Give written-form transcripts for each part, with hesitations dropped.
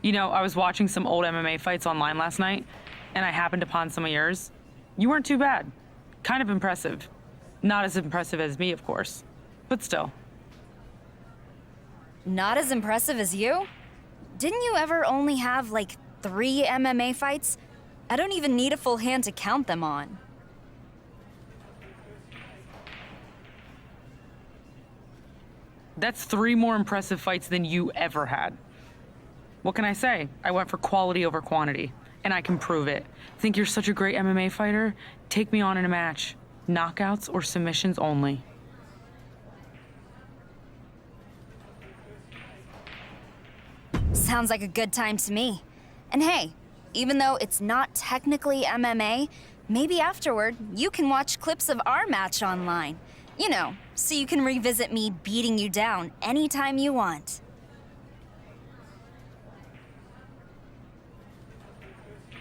You know, I was watching some old MMA fights online last night, and I happened upon some of yours. You weren't too bad. Kind of impressive. Not as impressive as me, of course, but still. Not as impressive as you? Didn't you ever only have, like, 3 MMA fights? I don't even need a full hand to count them on. That's 3 more impressive fights than you ever had. What can I say? I went for quality over quantity, and I can prove it. Think you're such a great MMA fighter? Take me on in a match. Knockouts or submissions only. Sounds like a good time to me. And hey, even though it's not technically MMA, maybe afterward you can watch clips of our match online. You know, so you can revisit me beating you down anytime you want.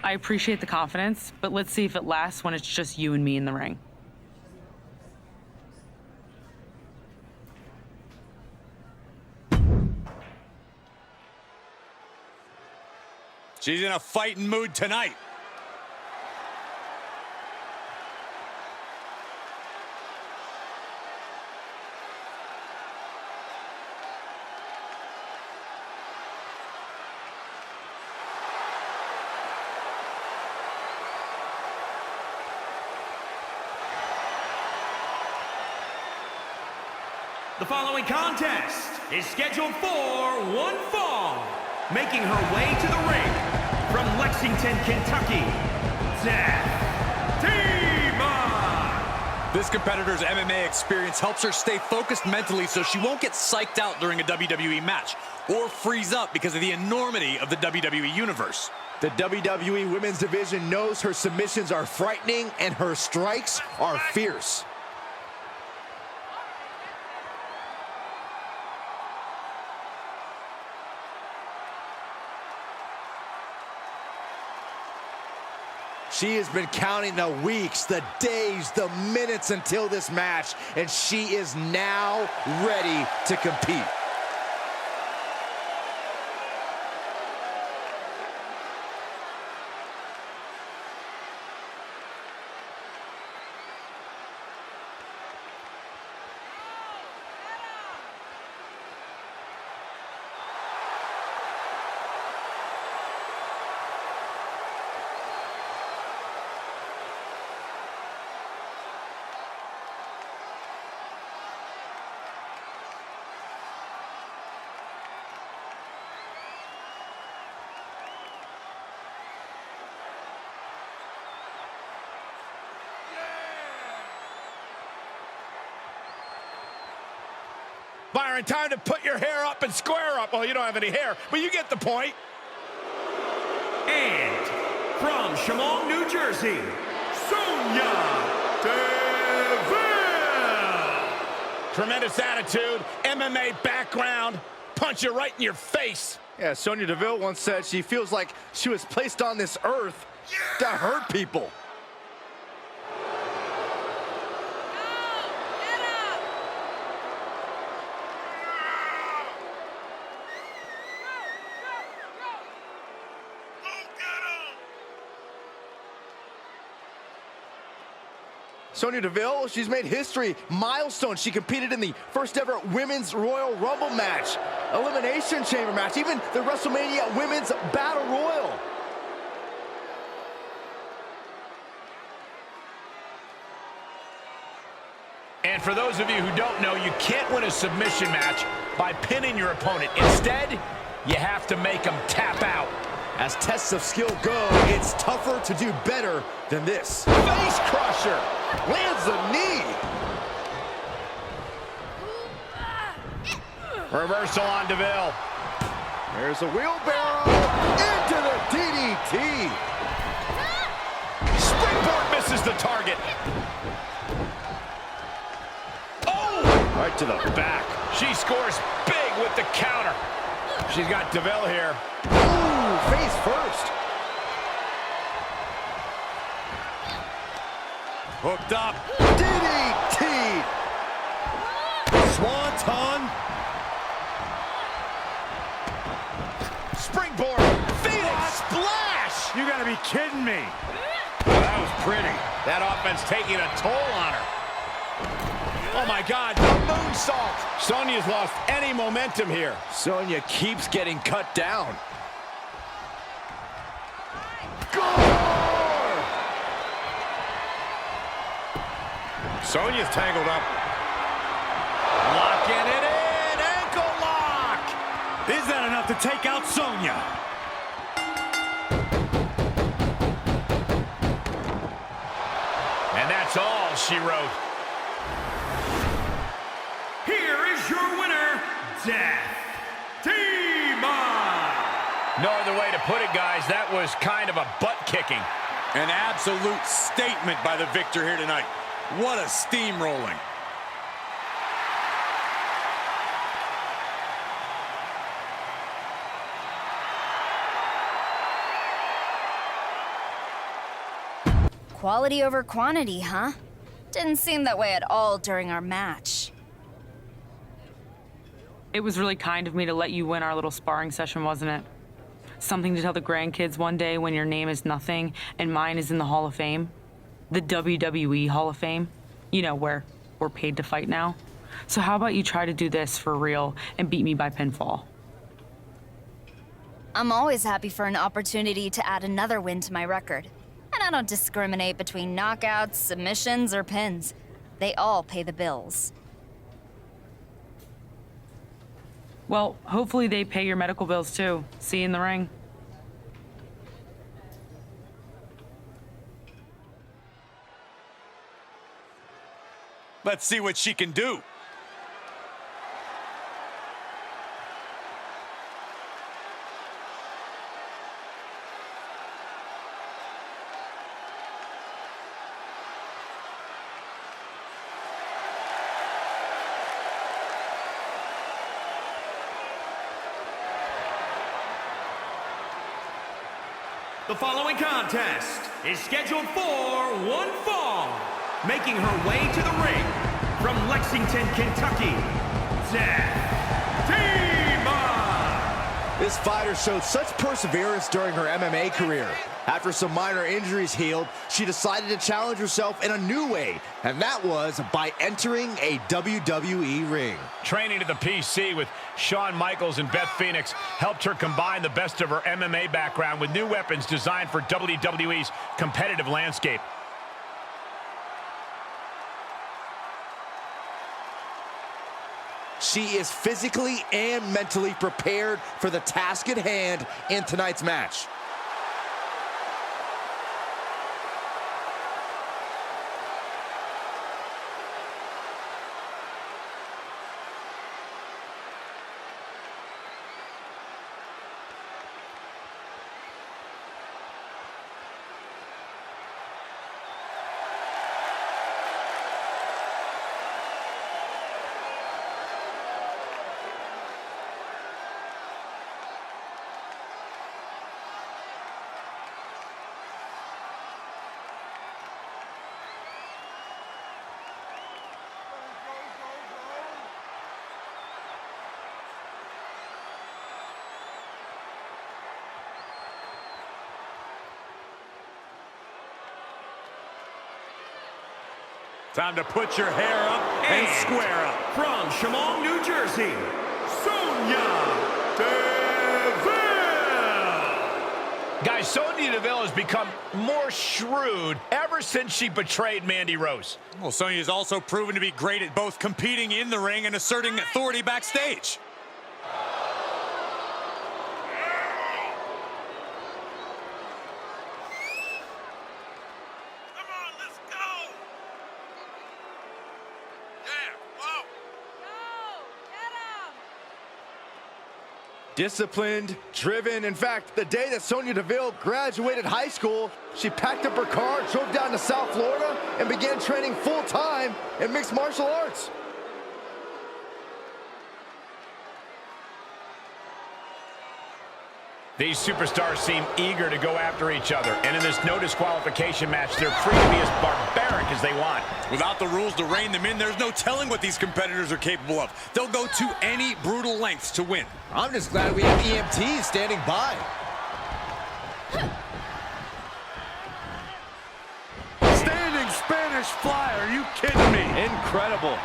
I appreciate the confidence, but let's see if it lasts when it's just you and me in the ring. She's in a fighting mood tonight. The following contest is scheduled for one fall. Making her way to the ring from Lexington, Kentucky, Death Demon. This competitor's MMA experience helps her stay focused mentally so she won't get psyched out during a WWE match or freeze up because of the enormity of the WWE universe. The WWE Women's Division knows her submissions are frightening and her strikes are fierce. She has been counting the weeks, the days, the minutes until this match, and she is now ready to compete. Byron, time to put your hair up and square up. Well, you don't have any hair, but you get the point. And from Chemung, New Jersey, Sonya Deville. Tremendous attitude, MMA background, punch you right in your face. Yeah, Sonya Deville once said she feels like she was placed on this earth to hurt people. Sonya Deville, she's made history, milestone. She competed in the first ever Women's Royal Rumble match, Elimination Chamber match, even the WrestleMania Women's Battle Royal. And for those of you who don't know, you can't win a submission match by pinning your opponent. Instead, you have to make them tap out. As tests of skill go, it's tougher to do better than this. Face crusher. Lands the knee. Reversal on Deville. There's a wheelbarrow into the DDT. Springboard misses the target. Oh! Right to the back. She scores big with the counter. She's got Deville here. Ooh, face first. Hooked up. DDT. Swanton. Springboard. You gotta be kidding me. Well, that was pretty. That offense taking a toll on her. Oh my God, the moonsault. Sonya's lost any momentum here. Sonya keeps getting cut down. Sonya's tangled up. Locking it in. Ankle lock. Is that enough to take out Sonya? And that's all she wrote. Here is your winner, Death Demon. No other way to put it, guys. That was kind of a butt-kicking. An absolute statement by the victor here tonight. What a steamrolling. Quality over quantity, huh? Didn't seem that way at all during our match. It was really kind of me to let you win our little sparring session, wasn't it? Something to tell the grandkids one day when your name is nothing and mine is in the Hall of Fame. The WWE Hall of Fame. You know, where we're paid to fight now. So how about you try to do this for real and beat me by pinfall? I'm always happy for an opportunity to add another win to my record. And I don't discriminate between knockouts, submissions, or pins. They all pay the bills. Well, hopefully they pay your medical bills too. See you in the ring. Let's see what she can do. The following contest is scheduled for one fall. Making her way to the ring from Lexington, Kentucky, Death Demon. This fighter showed such perseverance during her MMA career. After some minor injuries healed, she decided to challenge herself in a new way, and that was by entering a WWE ring. Training to the PC with Shawn Michaels and Beth Phoenix helped her combine the best of her MMA background with new weapons designed for WWE's competitive landscape. She is physically and mentally prepared for the task at hand in tonight's match. Time to put your hair up and square up. From Chemung, New Jersey, Sonya Deville. Guys, Sonya Deville has become more shrewd ever since she betrayed Mandy Rose. Well, Sonya's also proven to be great at both competing in the ring and asserting authority backstage. Disciplined, driven. In fact, the day that Sonya Deville graduated high school, she packed up her car, drove down to South Florida, and began training full-time in mixed martial arts. These superstars seem eager to go after each other, and in this no disqualification match, they're free to be as barbaric as they want. Without the rules to rein them in, there's no telling what these competitors are capable of. They'll go to any brutal lengths to win. I'm just glad we have EMTs standing by. Spanish Fly, are you kidding me? Incredible.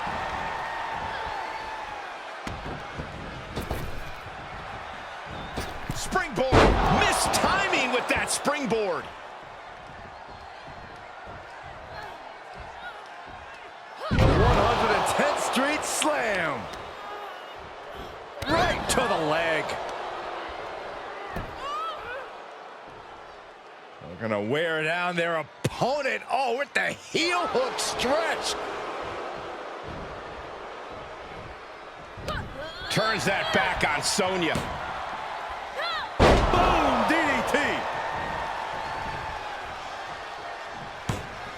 Springboard. Missed timing with that springboard. The 110th Street Slam. Right to the leg. They're gonna wear down their opponent. Oh, with the heel hook stretch. Turns that back on Sonya. Boom, DDT.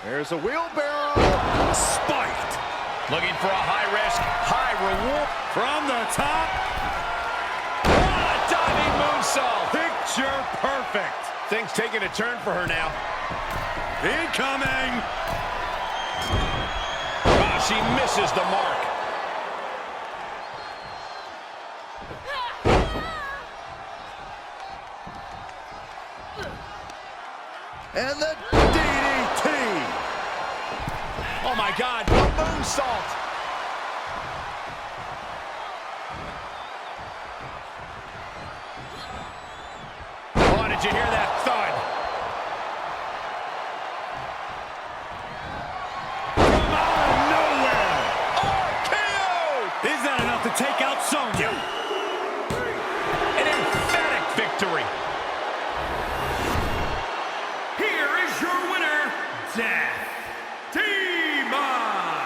There's a wheelbarrow. Spiked. Looking for a high risk, high reward. From the top. What a diving moonsault. Picture perfect. Things taking a turn for her now. Incoming. Oh, she misses the mark. And the DDT. Oh my God, the moonsault. Oh, did you hear that thud? From out of nowhere. RKO! Is that enough to take out Sonya? An emphatic victory. Here is your winner, Death Demon.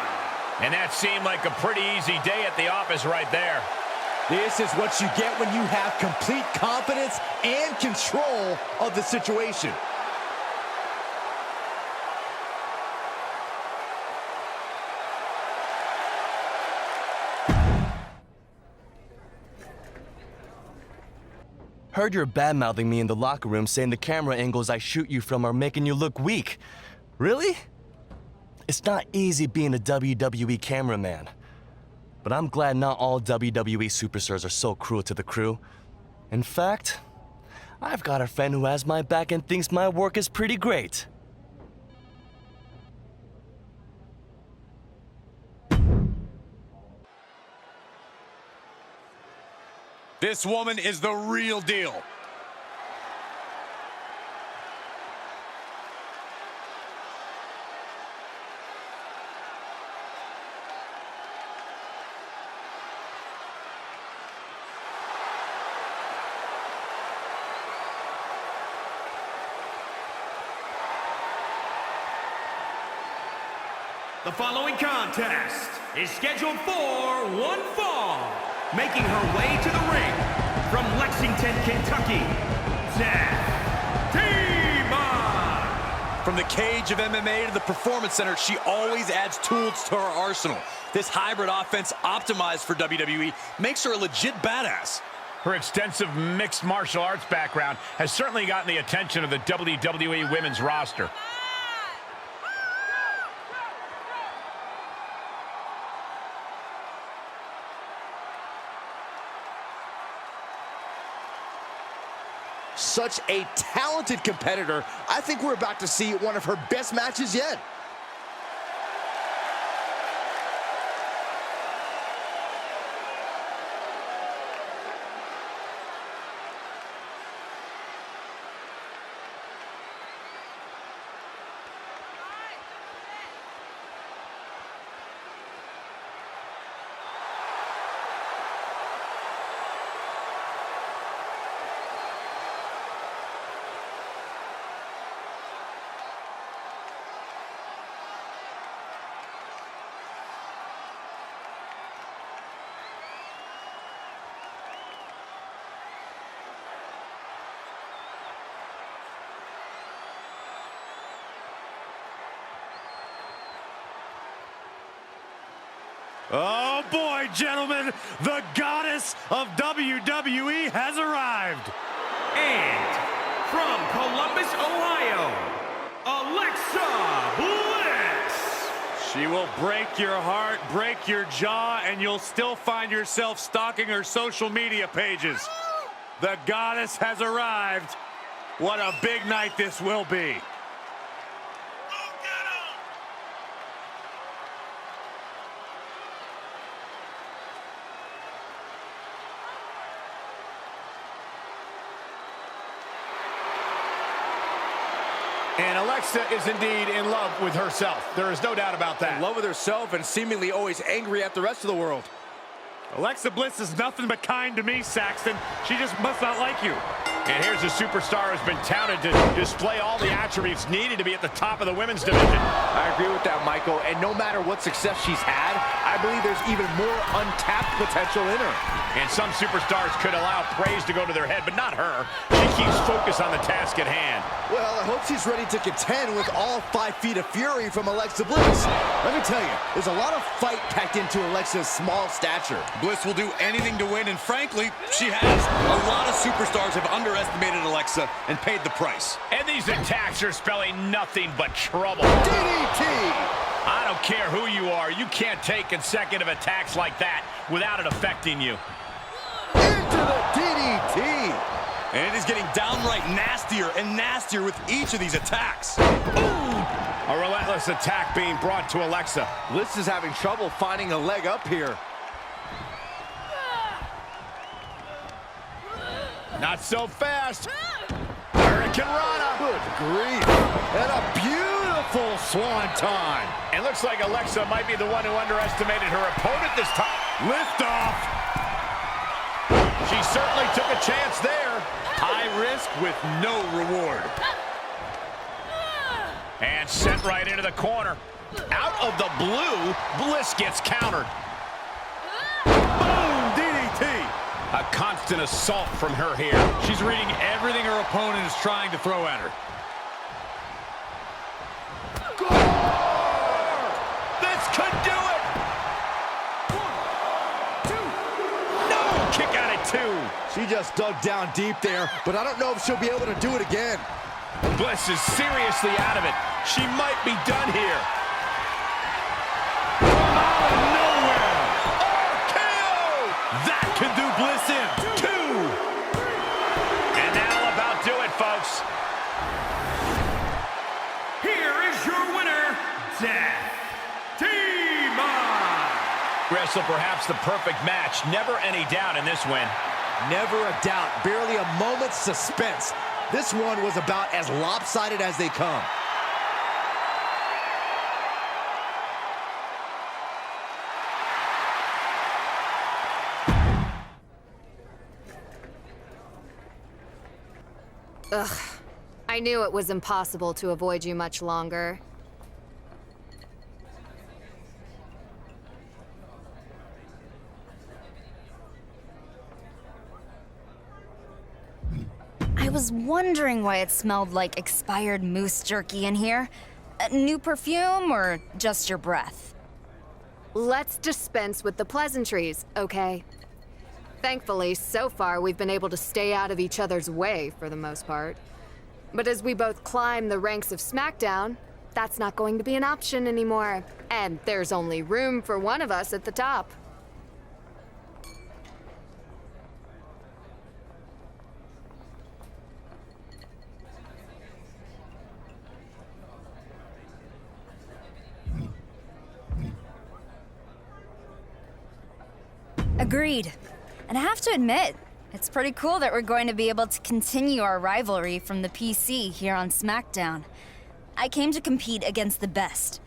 And that seemed like a pretty easy day at the office right there. This is what you get when you have complete confidence and control of the situation. Heard you're bad-mouthing me in the locker room, saying the camera angles I shoot you from are making you look weak. Really? It's not easy being a WWE cameraman. But I'm glad not all WWE superstars are so cruel to the crew. In fact, I've got a friend who has my back and thinks my work is pretty great. This woman is the real deal. The following contest is scheduled for one fall. Making her way to the ring from Lexington, Kentucky, Death Demon. From the cage of MMA to the Performance Center, she always adds tools to her arsenal. This hybrid offense optimized for WWE makes her a legit badass. Her extensive mixed martial arts background has certainly gotten the attention of the WWE women's roster. Such a talented competitor. I think we're about to see one of her best matches yet. Oh boy, gentlemen, the goddess of WWE has arrived. And from Columbus, Ohio, Alexa Bliss. She will break your heart, break your jaw, and you'll still find yourself stalking her social media pages. The goddess has arrived. What a big night this will be. And Alexa is indeed in love with herself. There is no doubt about that. In love with herself and seemingly always angry at the rest of the world. Alexa Bliss is nothing but kind to me, Saxton. She just must not like you. And here's a superstar who's been touted to display all the attributes needed to be at the top of the women's division. I agree with that, Michael. And no matter what success she's had, I believe there's even more untapped potential in her. And some superstars could allow praise to go to their head, but not her. She keeps focus on the task at hand. Well, I hope she's ready to contend with all 5 feet of fury from Alexa Bliss. Let me tell you, there's a lot of fight packed into Alexa's small stature. Bliss will do anything to win, and frankly, she has. A lot of superstars have underestimated Alexa and paid the price. And these attacks are spelling nothing but trouble. DDT! I don't care who you are, you can't take consecutive attacks like that without it affecting you. Into the DDT! And it is getting downright nastier and nastier with each of these attacks. A relentless attack being brought to Alexa. Bliss is having trouble finding a leg up here. Not so fast. Hurricane Rana. Good grief. And a beautiful swanton. It looks like Alexa might be the one who underestimated her opponent this time. Lift off. She certainly took a chance there. High risk with no reward. And sent right into the corner. Out of the blue, Bliss gets countered. Boom, DDT. A constant assault from her here. She's reading everything her opponent is trying to throw at her. This could do it. 1, 2. No, kick out at 2. She just dug down deep there, but I don't know if she'll be able to do it again. Bliss is seriously out of it. She might be done here. Out of nowhere. RKO! That could do Bliss in. 2. And that'll about do it, folks. Here is your winner, Death Demon. Wrestle perhaps the perfect match. Never any doubt in this win. Never a doubt, barely a moment's suspense. This one was about as lopsided as they come. Ugh. I knew it was impossible to avoid you much longer. I was wondering why it smelled like expired moose jerky in here. New perfume or just your breath? Let's dispense with the pleasantries, okay? Thankfully, so far we've been able to stay out of each other's way for the most part. But as we both climb the ranks of SmackDown, that's not going to be an option anymore. And there's only room for one of us at the top. Agreed. And I have to admit, it's pretty cool that we're going to be able to continue our rivalry from the PC here on SmackDown. I came to compete against the best.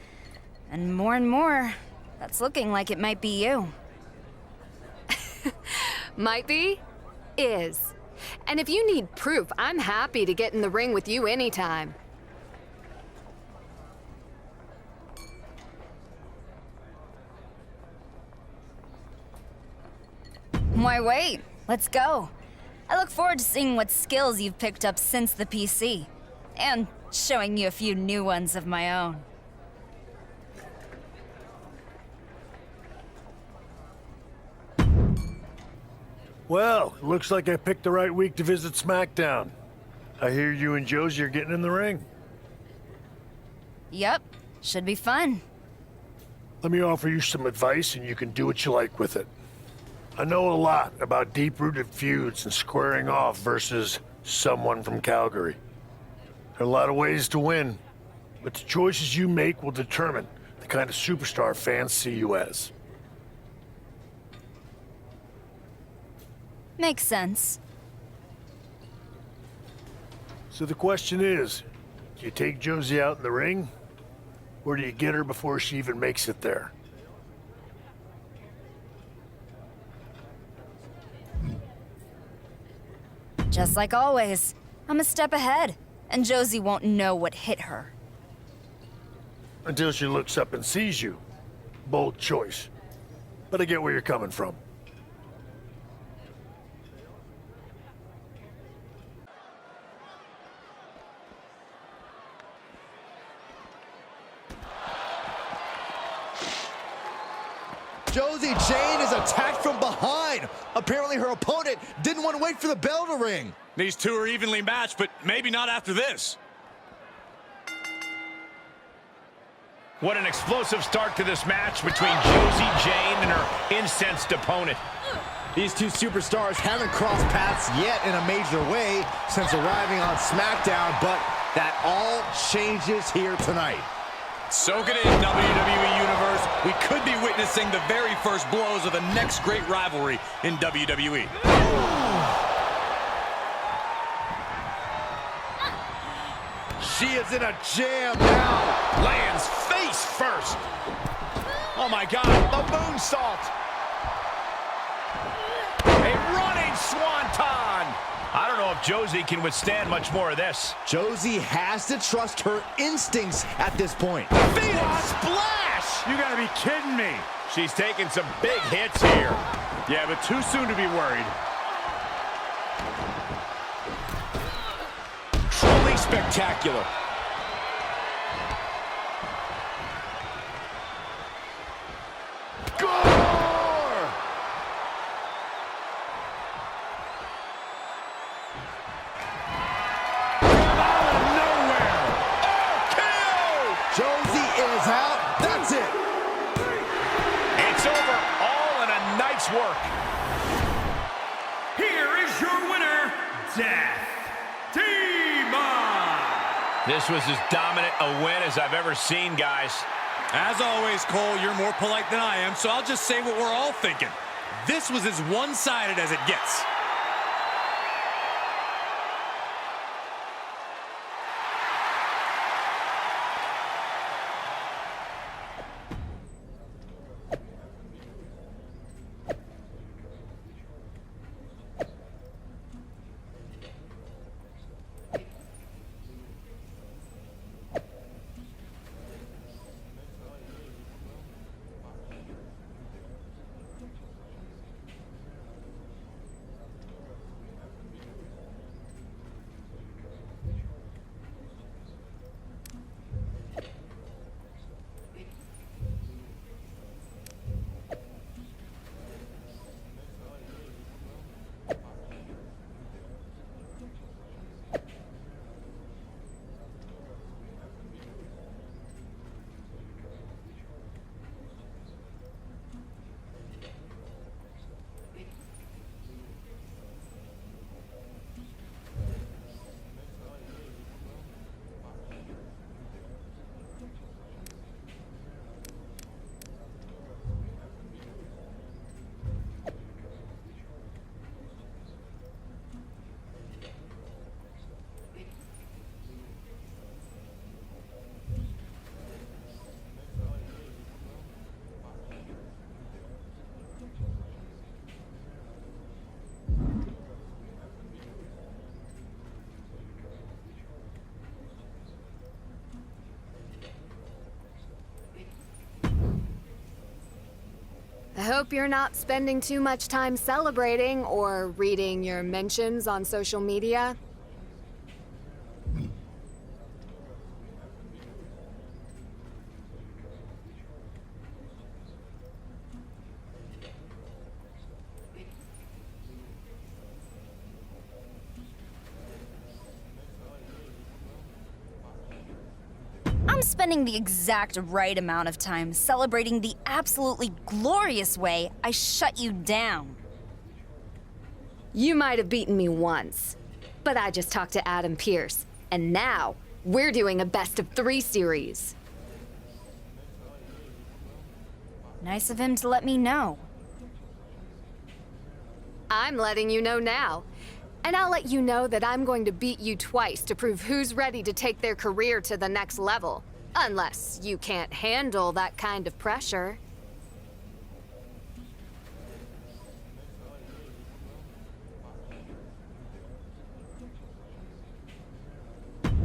And more, that's looking like it might be you. Might be? Is. And if you need proof, I'm happy to get in the ring with you anytime. Why wait? Let's go. I look forward to seeing what skills you've picked up since the PC. And showing you a few new ones of my own. Well, looks like I picked the right week to visit SmackDown. I hear you and Josie are getting in the ring. Yep, should be fun. Let me offer you some advice and you can do what you like with it. I know a lot about deep-rooted feuds and squaring off versus someone from Calgary. There are a lot of ways to win, but the choices you make will determine the kind of superstar fans see you as. Makes sense. So the question is, do Do you take Josie out in the ring? Or do you get her before she even makes it there? Just like always, I'm a step ahead, and Josie won't know what hit her. Until she looks up and sees you. Bold choice. But I get where you're coming from. Josie Jane is attacked from behind. Apparently her opponent didn't want to wait for the bell to ring. These two are evenly matched, but maybe not after this. What an explosive start to this match between Josie Jane and her incensed opponent. These two superstars haven't crossed paths yet in a major way since arriving on SmackDown, but that all changes here tonight. Soak it in, WWE Universe. We could be witnessing the very first blows of the next great rivalry in WWE. She is in a jam now. Lands face first. Oh my God, the moonsault. A running swanton. I don't know if Josie can withstand much more of this. Josie has to trust her instincts at this point. Phoenix splash! You gotta be kidding me. She's taking some big hits here. Yeah, but too soon to be worried. Truly spectacular. Work. Here is your winner, Death Demon. This was as dominant a win as I've ever seen, guys. As always, Cole, you're more polite than I am, so I'll just say what we're all thinking. This was as one-sided as it gets. I hope you're not spending too much time celebrating or reading your mentions on social media. I'm spending the exact right amount of time celebrating the absolutely glorious way I shut you down. You might have beaten me once, but I just talked to Adam Pearce, and now we're doing a best-of-3 series. Nice of him to let me know. I'm letting you know now. And I'll let you know that I'm going to beat you twice to prove who's ready to take their career to the next level. Unless you can't handle that kind of pressure.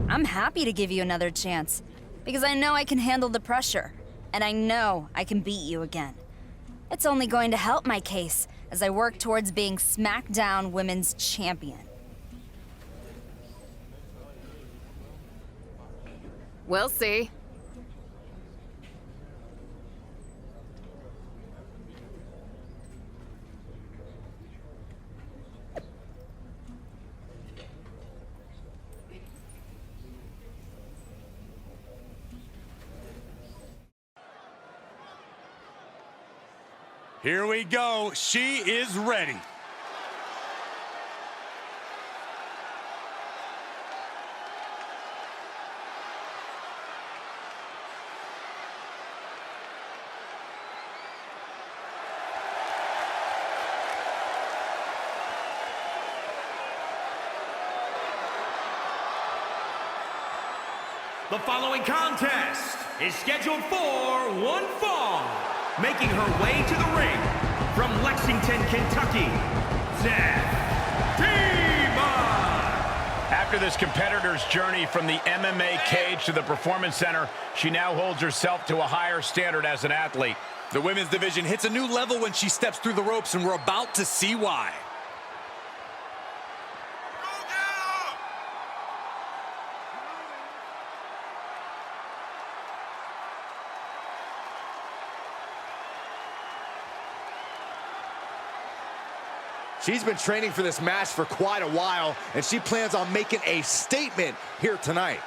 I'm happy to give you another chance, because I know I can handle the pressure, and I know I can beat you again. It's only going to help my case as I work towards being SmackDown Women's Champion. We'll see. Here we go. She is ready. The following contest is scheduled for one fall. Making her way to the ring from Lexington, Kentucky, After this competitor's journey from the MMA cage to the Performance Center, she now holds herself to a higher standard as an athlete. The women's division hits a new level when she steps through the ropes, and we're about to see why. She's been training for this match for quite a while, and she plans on making a statement here tonight.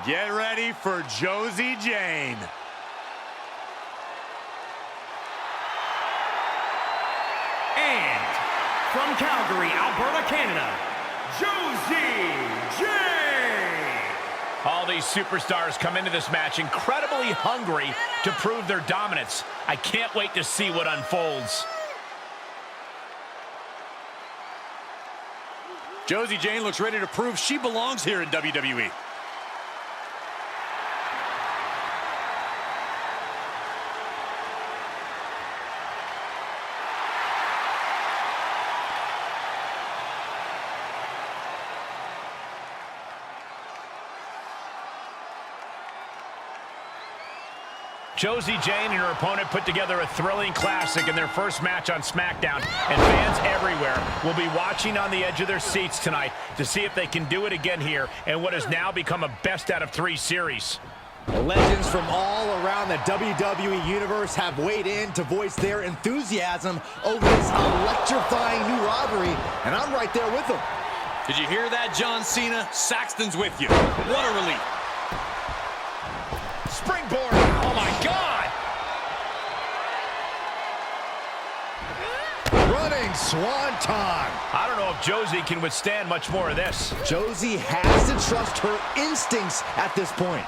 Get ready for Josie Jane. And from Calgary, Alberta, Canada, Josie Jane. All these superstars come into this match incredibly hungry to prove their dominance. I can't wait to see what unfolds. Josie Jane looks ready to prove she belongs here in WWE. Josie Jane and her opponent put together a thrilling classic in their first match on SmackDown, and fans everywhere will be watching on the edge of their seats tonight to see if they can do it again here in what has now become a best-out-of-3 series. Legends from all around the WWE Universe have weighed in to voice their enthusiasm over this electrifying new rivalry, and I'm right there with them. Did you hear that, John Cena? Saxton's with you. What a relief. Springboard. Oh, my God! Running swanton. I don't know if Josie can withstand much more of this. Josie has to trust her instincts at this point.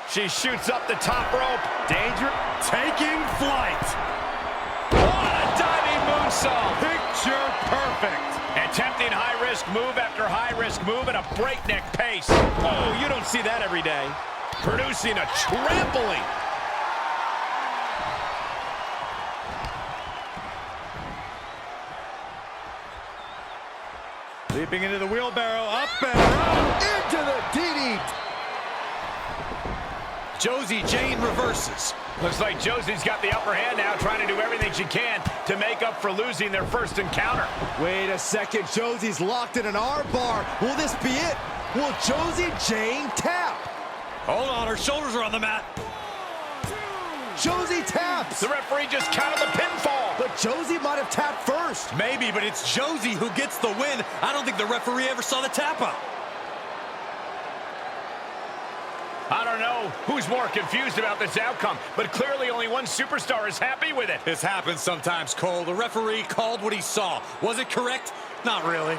She shoots up the top rope. Danger taking flight. What a diving moonsault. Picture perfect. Attempting high-risk move after high-risk move at a breakneck pace. Oh, you don't see that every day. Producing a trampling. Leaping into the wheelbarrow, up and around. Into the DDT. Josie Jane reverses. Looks like Josie's got the upper hand now, trying to do everything she can to make up for losing their first encounter. Wait a second, Josie's locked in an armbar. Will this be it? Will Josie Jane tap? Hold on, her shoulders are on the mat. Josie taps. The referee just counted the pinfall. But Josie might have tapped first. Maybe, but it's Josie who gets the win. I don't think the referee ever saw the tap out. I don't know who's more confused about this outcome, but clearly only one superstar is happy with it. This happens sometimes, Cole. The referee called what he saw. Was it correct? Not really.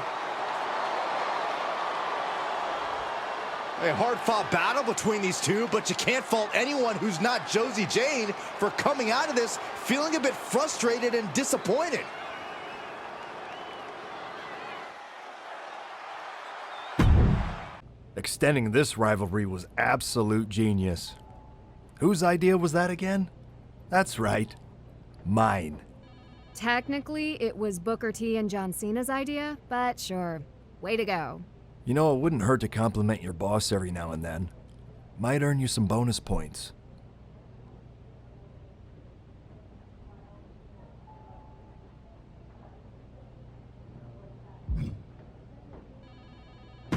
A hard-fought battle between these two, but you can't fault anyone who's not Josie Jane for coming out of this feeling a bit frustrated and disappointed. Extending this rivalry was absolute genius. Whose idea was that again? That's right, mine. Technically, it was Booker T and John Cena's idea, but sure. Way to go. You know, it wouldn't hurt to compliment your boss every now and then. Might earn you some bonus points.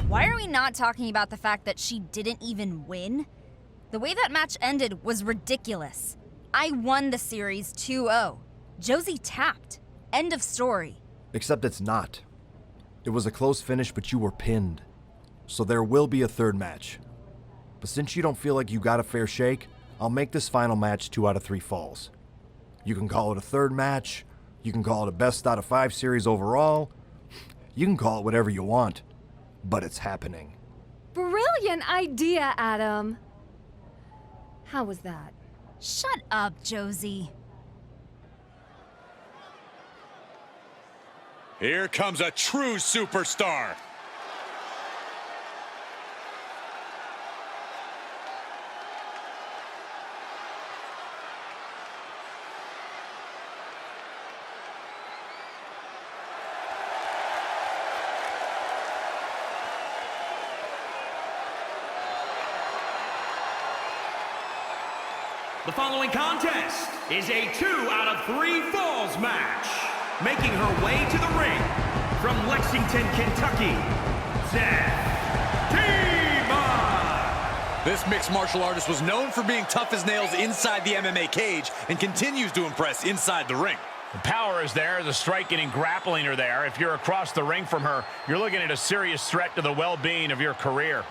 Why are we not talking about the fact that she didn't even win? The way that match ended was ridiculous. I won the series 2-0. Josie tapped. End of story. Except it's not. It was a close finish, but you were pinned. So there will be a third match. But since you don't feel like you got a fair shake, I'll make this final match 2 out of 3 falls. You can call it a third match, you can call it a best out of 5 series overall, you can call it whatever you want, but it's happening. Brilliant idea, Adam. How was that? Shut up, Josie. Here comes a true superstar. The following contest is a 2 out of 3 falls match. Making her way to the ring from Lexington, Kentucky, This mixed martial artist was known for being tough as nails inside the MMA cage and continues to impress inside the ring. The power is there, the striking and grappling are there. If you're across the ring from her, you're looking at a serious threat to the well-being of your career.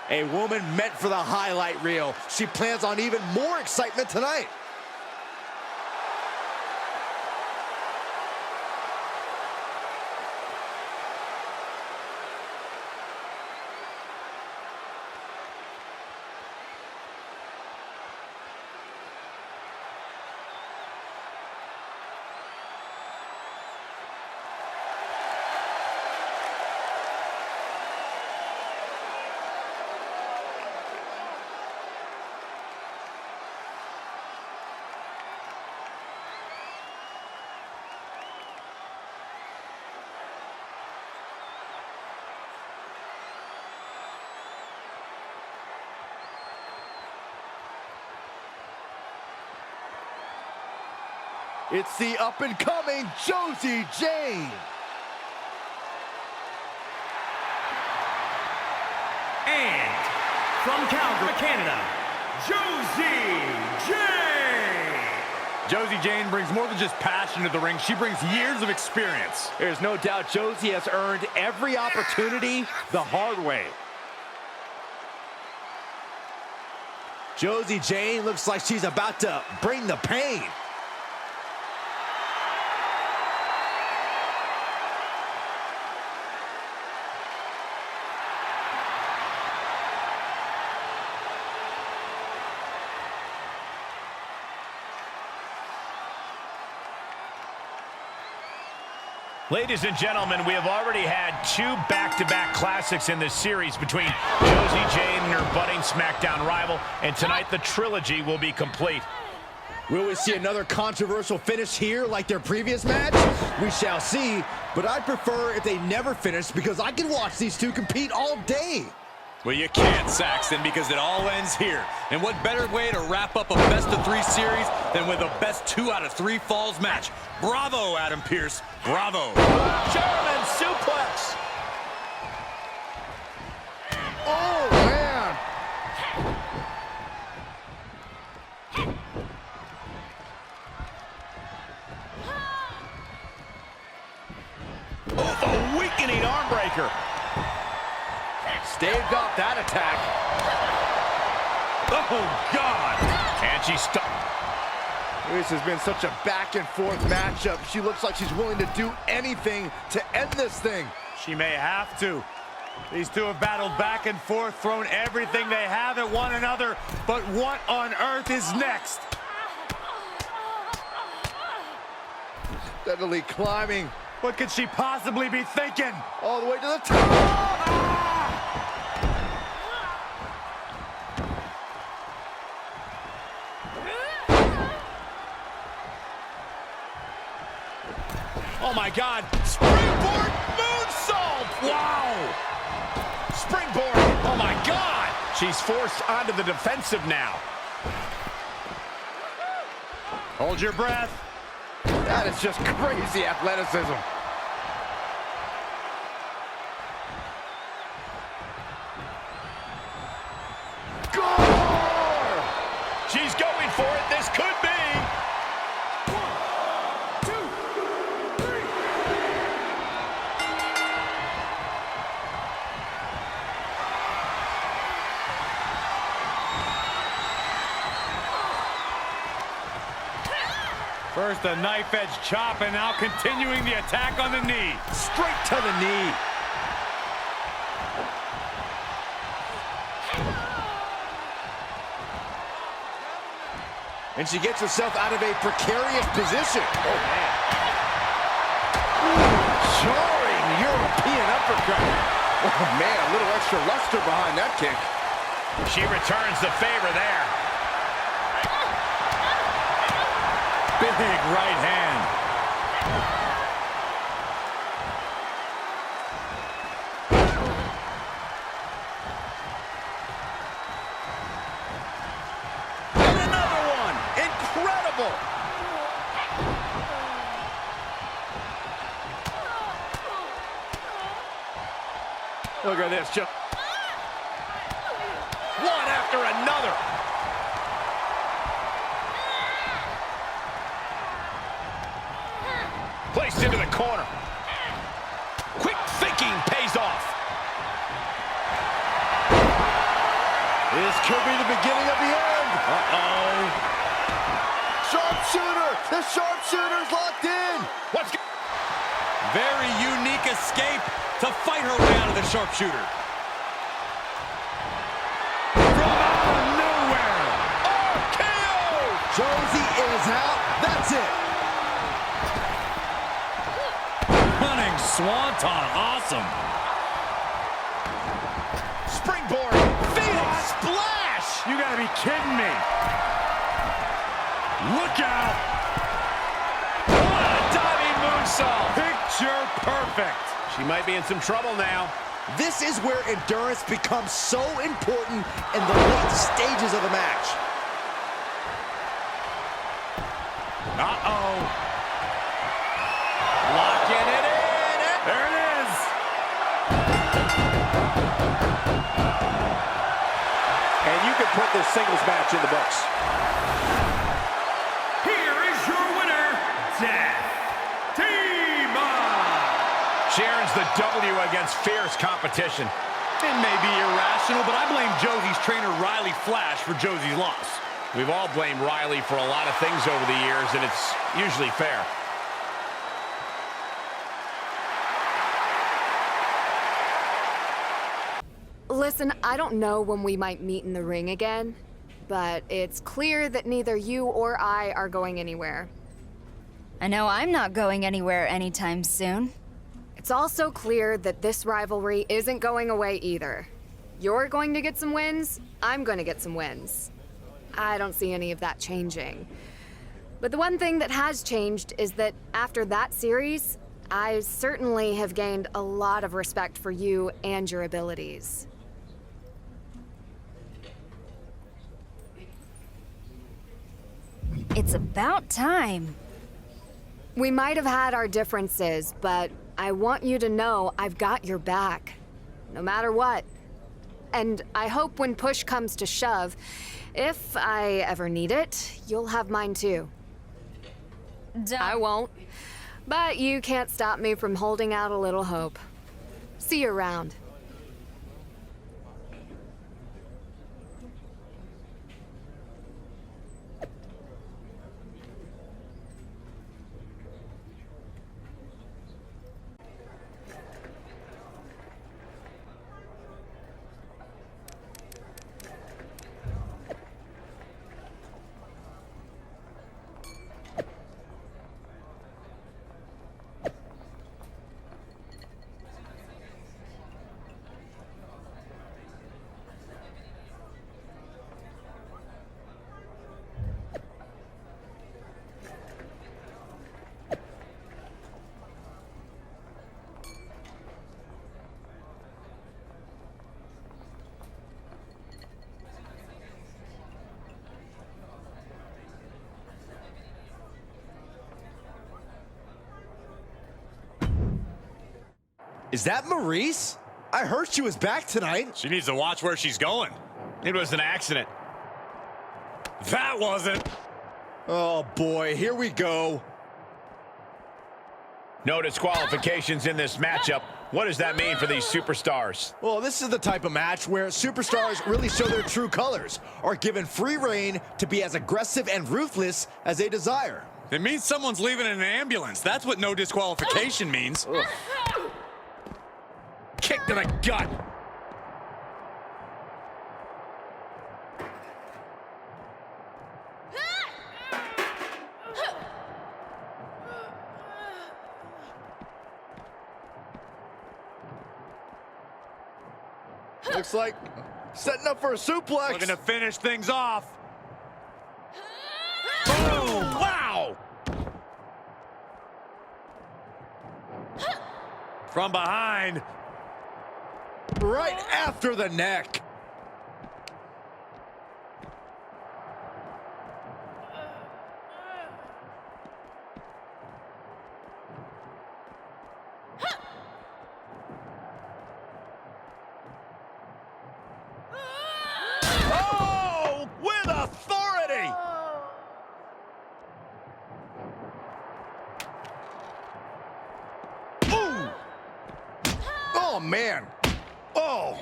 A woman meant for the highlight reel. She plans on even more excitement tonight. It's the up-and-coming Josie Jane. And from Calgary, Canada, Josie Jane. Josie Jane brings more than just passion to the ring. She brings years of experience. There's no doubt Josie has earned every opportunity the hard way. Josie Jane looks like she's about to bring the pain. Ladies and gentlemen, we have already had 2 back-to-back classics in this series between Josie Jane and her budding SmackDown rival, and tonight the trilogy will be complete. Will we see another controversial finish here like their previous match? We shall see, but I'd prefer if they never finish because I can watch these two compete all day. Well, you can't, Saxton, because it all ends here. And what better way to wrap up a best-of-3 series than with a best 2 out of 3 falls match? Bravo, Adam Pearce. Bravo. German suplex. Oh, man. Oh, the weakening arm breaker. Staved off that attack. Oh, God. And she stopped. This has been such a back-and-forth matchup. She looks like she's willing to do anything to end this thing. She may have to. These two have battled back and forth, thrown everything they have at one another, but what on earth is next? Steadily climbing. What could she possibly be thinking? All the way to the top. Oh, my God. Springboard moonsault. Wow. Springboard. Oh, my God. She's forced onto the defensive now. Hold your breath. That is just crazy athleticism. Gore! She's going for it. This could be. First a knife edge chop and now continuing the attack on the knee. Straight to the knee. And she gets herself out of a precarious position. Oh, man. Jarring European uppercut. Oh, man, a little extra luster behind that kick. She returns the favor there. Big right hand. And another one. Incredible. Look at this. Just one after another. Placed into the corner. Quick thinking pays off. This could be the beginning of the end. Uh-oh. Sharpshooter. The sharpshooter's locked in. What's Very unique escape to fight her way out of the sharpshooter. From out of nowhere. RKO? Josie is out. That's it. Running swanton. Awesome. Springboard. Phoenix splash. You gotta be kidding me. Look out. What a diving moonsault. Picture perfect. She might be in some trouble now. This is where endurance becomes so important in the late stages of the match. Uh-oh. Locking it in. There it is. And you can put this singles match in the books. Here is your winner, Death Team. She earns the W against fierce competition. It may be irrational, but I blame Josie's trainer Riley Flash for Josie's loss. We've all blamed Riley for a lot of things over the years, and it's usually fair. Listen, I don't know when we might meet in the ring again, but it's clear that neither you or I are going anywhere. I know I'm not going anywhere anytime soon. It's also clear that this rivalry isn't going away either. You're going to get some wins, I'm going to get some wins. I don't see any of that changing. But the one thing that has changed is that after that series, I certainly have gained a lot of respect for you and your abilities. It's about time. We might have had our differences, but I want you to know I've got your back, no matter what. And I hope when push comes to shove, if I ever need it, you'll have mine too. I won't, but you can't stop me from holding out a little hope. See you around. Is that Maryse? I heard she was back tonight. She needs to watch where she's going. It was an accident. That wasn't. Oh boy, here we go. No disqualifications in this matchup. What does that mean for these superstars? Well, this is the type of match where superstars really show their true colors, are given free reign to be as aggressive and ruthless as they desire. It means someone's leaving in an ambulance. That's what no disqualification means. Kick to the gut. Looks like setting up for a suplex. Looking to finish things off. Boom! Wow! From behind. Right after the neck. Oh, with authority! Ooh! Oh, man. Oh!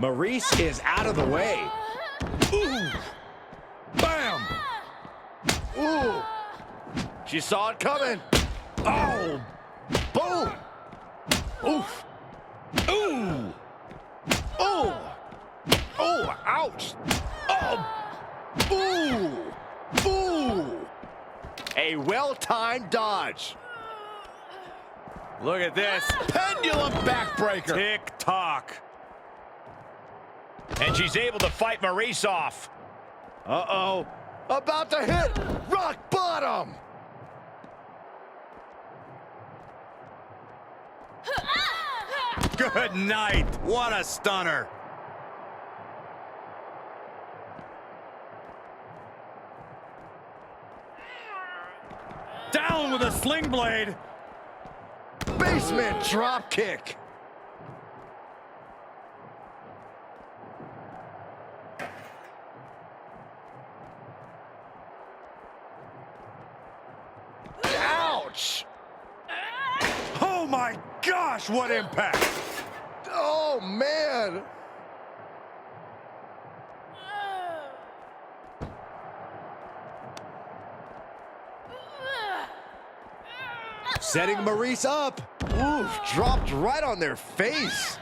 Maryse is out of the way. Ooh! Bam! Ooh! She saw it coming. Oh! Boom! Oof! Ooh! Oh! Oh! Ouch! Oh! Ooh! Ooh! A well-timed dodge. Look at this. Pendulum backbreaker. Tick-tock. And she's able to fight Maryse off. Uh-oh. About to hit rock bottom. Good night. What a stunner. Down with a sling blade. Basement drop kick. Ouch! Oh my gosh, what impact! Oh man! Setting Maryse up. Oof, dropped right on their face.